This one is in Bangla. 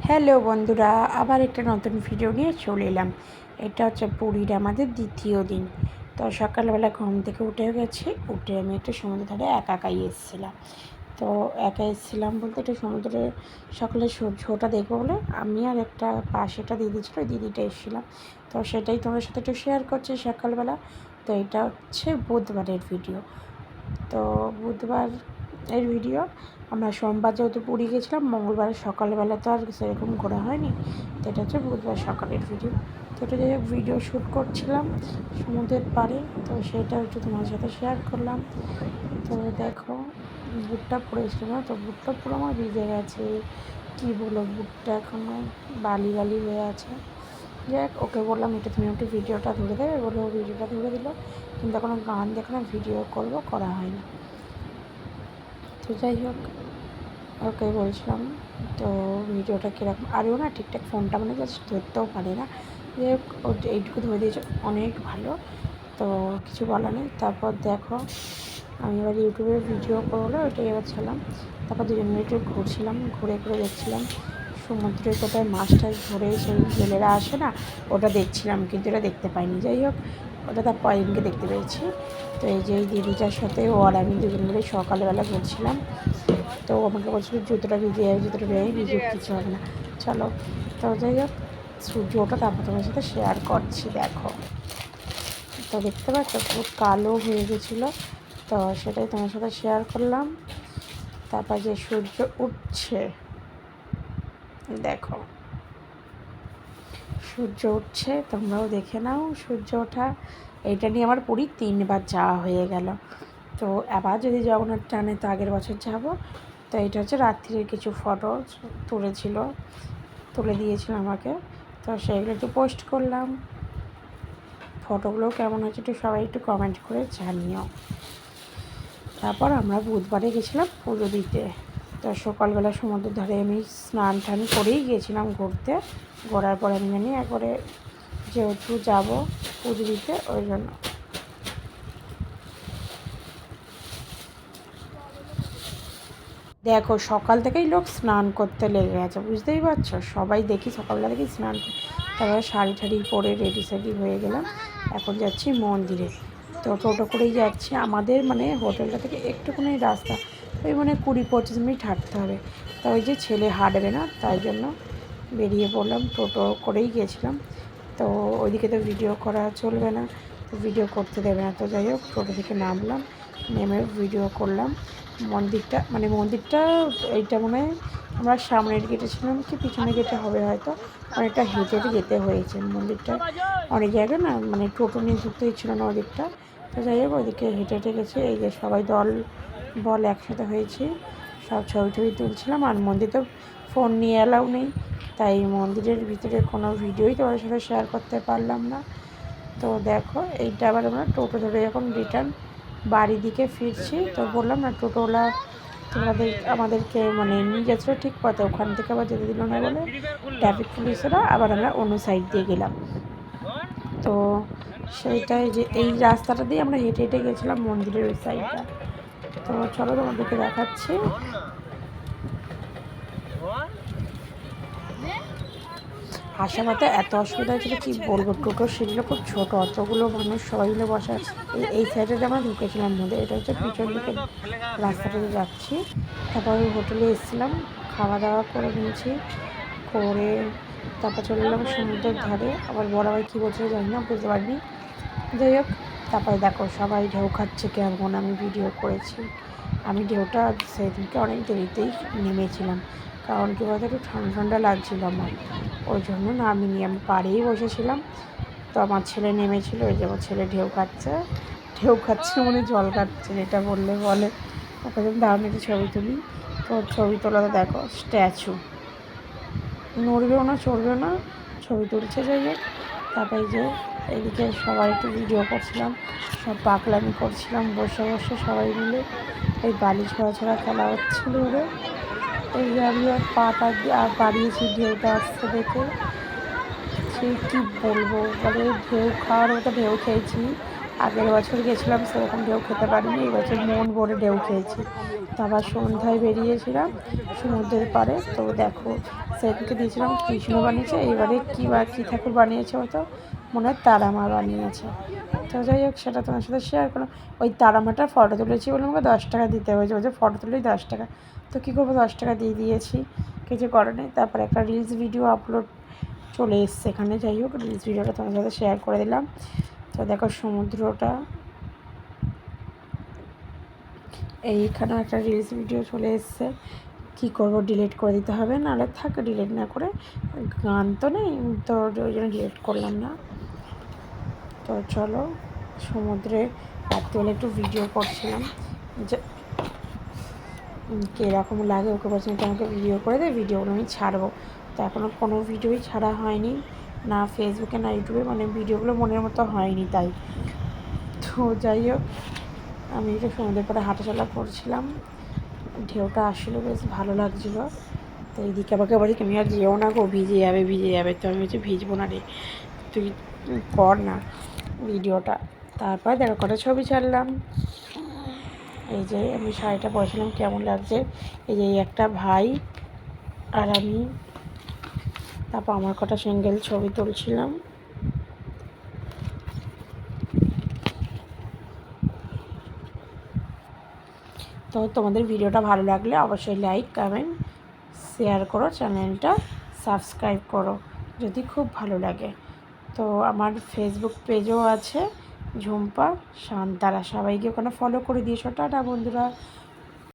হ্যালো বন্ধুরা, আবার একটা নতুন ভিডিও নিয়ে চলে এলাম। এটা হচ্ছে পুরীর আমাদের দ্বিতীয় দিন। তো সকালবেলা ঘুম থেকে উঠে গেছি, উঠে আমি একটু সমুদ্র ধারে একাই এসেছিলাম। তো একা এসেছিলাম বলতে একটু সমুদ্রে সকালে সূর্যটা দেখবো বলে আমি আর একটা পাশে একটা দিদি ছিল, ওই দিদিটা এসেছিলাম। তো সেটাই তোমাদের সাথে একটু শেয়ার করছি সকালবেলা। তো এটা হচ্ছে বুধবারের ভিডিও। তো বুধবার এর ভিডিও। আমরা সোমবার যেহেতু পুরী গেছিলাম, মঙ্গলবার সকালবেলা তো আর সেরকম ঘোরা হয়নি। তো এটা হচ্ছে বুধবার সকালের ভিডিও। তো এটা যাই হোক ভিডিও শ্যুট করছিলাম সমুদ্রের পাড়ে, তো সেটা একটু তোমার সাথে শেয়ার করলাম। তো দেখো বুটটা পড়েছিল না, তো বুটটা পুরো আমার ভিজে গেছে। কী বলো, বুটটা এখনও বালি বালি হয়ে আছে। যাই হোক ওকে বললাম এটা তুমি একটু ভিডিওটা ধরে দেবে, বলে ও ভিডিওটা ধরে দিল, কিন্তু এখনও গান দেখো না, ভিডিও করবো, করা হয়নি। তো যাই হোক ওকে বলছিলাম তো ভিডিওটা কীরকম, আরেও না ঠিকঠাক ফোনটা মানে জাস্ট ধরতেও পারে না। যাই হোক ও এইটুকু ধরে দিয়েছে, অনেক ভালো। তো কিছু বলা নেই। তারপর দেখো আমি এবার ইউটিউবে ভিডিও করলো, ওইটাই এবার ছিলাম। তারপর দুজন মিলে একটু ঘুরছিলাম, ঘুরে ঘুরে দেখছিলাম সমুদ্রে কোথায় মাছ টাছ ধরে সেই জেলেরা আসে না, ওটা দেখছিলাম, কিন্তু এটা দেখতে পাইনি। যাই হোক ওটা তার পরের দেখতে পেয়েছি। তো এই যে এই দিদিটার সাথে ও আর আমি দুজন মিলে সকালবেলা ঘুরছিলাম। তো আমাকে বলছিল জুতোটা ভিজে যাবে, জুতোটা ভিজে কিছু হবে না, চলো। তো যাই হোক সূর্য ওটা তারপর তোমার সাথে শেয়ার করছি। দেখো তো দেখতে পাচ্ছ পুরো কালো হয়ে গেছিলো, তো সেটাই তোমার সাথে শেয়ার করলাম। তারপর যে সূর্য উঠছে, দেখো সূর্য উঠছে, তোমরাও দেখে নাও সূর্য ওঠা। এইটা নিয়ে আমার পুরী 3বার যাওয়া হয়ে গেল। তো আবার যদি জগন্নাথ টানে তো আগের বছর যাব। তো এটা হচ্ছে রাত্রির কিছু ফটো তুলে দিয়েছিল আমাকে, তো সেইগুলো একটু পোস্ট করলাম। ফটোগুলো কেমন হচ্ছে একটু সবাই একটু কমেন্ট করে জানিও। তারপর আমরা বুধবারে গেছিলাম পুজো দিতে। তো সকালবেলা সমুদ্রের ধারে আমি স্নান টান করেই গিয়েছিলাম ঘুরতে। ঘোরার পরে আমি জানি একবারে যেহেতু যাব পুজো দিতে, ওই জন্য। দেখো সকাল থেকেই লোক স্নান করতে লেগে গেছে, বুঝতেই পারছো, সবাই দেখি সকালবেলা থেকেই স্নান। তারপরে শাড়ি ঠাড়ি পরে রেডি সেডি হয়ে গেলাম, এখন যাচ্ছি মন্দিরে। তো টোটো করেই যাচ্ছি, আমাদের মানে হোটেলটা থেকে একটুখানি রাস্তা, ওই মানে 20-25 মিনিট হাঁটতে হবে। তা ওই যে ছেলে হাঁটবে না, তাই জন্য বেরিয়ে পড়লাম, টোটো করেই গিয়েছিলাম। তো ওইদিকে তো ভিডিও করা চলবে না, তো ভিডিও করতে দেবে না। তো যাই হোক টোটো থেকে নামলাম, নেমে ভিডিও করলাম। মন্দিরটা এইটা মনে হয় আমরা সামনের গেটে ছিলাম কি পিছনের গেটে হবে হয়তো, অনেকটা হেঁটে হেঁটে যেতে হয়েছে মন্দিরটা। অনেক জায়গায় না মানে টোটো নিয়ে ঢুকতেই ছিল না ওদিকটা। তো যাই হোক ওইদিকে হেঁটে হেঁটে গেছে, এই যে সবাই বল একসাথে হয়েছি, সব ছবি টবি তুলছিলাম। আর মন্দির তো ফোন নিয়ে এলাও নেই, তাই মন্দিরের ভিতরে কোনো ভিডিওই তোমাদের সাথে শেয়ার করতে পারলাম না। তো দেখো এইটা আবার আমরা টোটো ধরে যখন রিটার্ন বাড়ির দিকে ফিরছি, তো বললাম না টোটোওয়ালা আমাদেরকে মানে নিয়ে যাচ্ছিলো ঠিক পথে, ওখান থেকে আবার যেতে দিল না বলে ট্রাফিক পুলিশরা আবার আমরা অন্য সাইড দিয়ে গেলাম। তো সেইটাই যে এই রাস্তাটা দিয়ে আমরা হেঁটে হেঁটে গেছিলাম মন্দিরের ওই সাইডটা। তো চলো তোমাদেরকে দেখাচ্ছি। আসার পথে এত অসুবিধা হয়েছিলো কী বলবো, টোটোর সিটগুলো খুব ছোটো, অতগুলো মানুষ সবাই মিলে বসা। এই সাইডে আমরা ঢুকেছিলাম মধ্যে, এটা হচ্ছে পিছন দিকে রাস্তাটা যাচ্ছি। তারপর ওই হোটেলে এসেছিলাম, খাওয়া দাওয়া করে নিয়েছি, করে তারপর চলে এলাম সমুদ্রের ধারে। আবার বড়াবাই কী বলছিল জানি না, বুঝতে পারিনি। যাই হোক তারপরে দেখো সবাই ঢেউ খাচ্ছে কেমন, আমি ভিডিও করেছি। আমি ঢেউটা সেদিনকে অনেক দেরিতেই নেমেছিলাম, কারণ কী বলতো একটু ঠান্ডা ঠান্ডা লাগছিল আমার, ওই জন্য নামিনি, আমি পাড়েই বসেছিলাম। তো আমার ছেলে নেমেছিল, ওই যে আমার ছেলে ঢেউ খাচ্ছে মানে জল খাচ্ছে যেটা বলে। ওকে দারুণ একটু ছবি তুলি। তো ছবি তোলাতে দেখো স্ট্যাচু নড়বেও না চড়বেও না, ছবি তুলছে। যাই হোক তারপরে যে এইদিকে সবাই একটু ভিডিও করছিলাম, সব পাগলামি করছিলাম বসে বসে সবাই মিলে। এই বালি ছোঁড়া খেলা হচ্ছিলো ওদের। এই যে আমি আর পাটা আর বাড়িয়েছি ঢেউটা আসছে দেখে, সে কী বলবো, মানে ঢেউ খাওয়ার মতো ঢেউ খেয়েছি, আগের বছর গেছিলাম সেরকম ঢেউ খেতে পারিনি, এই বছর মন ভরে ঢেউ খেয়েছি। তো আবার সন্ধ্যায় বেরিয়েছিলাম সমুদ্রের পাড়ে। তো দেখো সেদিনকে দিয়েছিলাম কৃষ্ণ বানিয়েছে, এবারে কী ঠাকুর বানিয়েছে ও তো মনে হয় তারা মা বানিয়েছে। তো যাই হোক সেটা তোমার সাথে শেয়ার করলাম। ওই তারা মাটার ফটো তুলেছি বলে আমাকে 10 টাকা দিতে হয়েছে, বলছে ফটো তুলেই 10 টাকা। তো কী করবো, 10 টাকা দিয়ে দিয়েছি, কিছু করে নেই। তারপরে একটা রিলস ভিডিও আপলোড চলে এসছে এখানে। যাই হোক রিলস ভিডিওটা তোমার সাথে শেয়ার করে দিলাম। তো দেখো সমুদ্রটা, এইখানেও একটা রিলস ভিডিও চলে এসছে। কী করবো, ডিলিট করে দিতে হবে, নাহলে থাকে ডিলিট না করে, গান তো নেই, তো ওই জন্য ডিলিট করলাম না। তো চলো সমুদ্রে রাত্রিবেলা একটু ভিডিও করছিলাম, যে কীরকম লাগে ওকে বলছিলাম তো আমাকে ভিডিও করে দে, ভিডিওগুলো আমি ছাড়বো। তো এখনও কোনো ভিডিওই ছাড়া হয়নি, না ফেসবুকে না ইউটিউবে, মানে ভিডিওগুলো মনের মতো হয়নি তাই। তো যাই হোক আমি একটু সমুদ্রের পরে হাঁটাচলা করছিলাম, ঢেউটা আসলে বেশ ভালো লাগছিলো। তো এইদিকে আমাকে বলি তুমি আর যেও না গো, ভিজে যাবে। তো আমি বলছি ভিজবো না রে, তুই কর না ভিডিওটা। তারপর দেখো কটা ছবি ছাড়লাম। এই যে আমি শাড়িটা পরেছিলাম কেমন লাগছে, এই যে একটা ভাই আর আমি, তারপর আমার কটা সিঙ্গেল ছবি তুলছিলাম। তো তোমাদের ভিডিওটা ভালো লাগলে অবশ্যই লাইক কমেন্ট শেয়ার করো, চ্যানেলটা সাবস্ক্রাইব করো যদি খুব ভালো লাগে। তো আমার ফেসবুক পেজও আছে ঝুম্পা শান্তারা, সবাইকে ওখানে ফলো করে দিয়েছো। টাটা বন্ধুরা।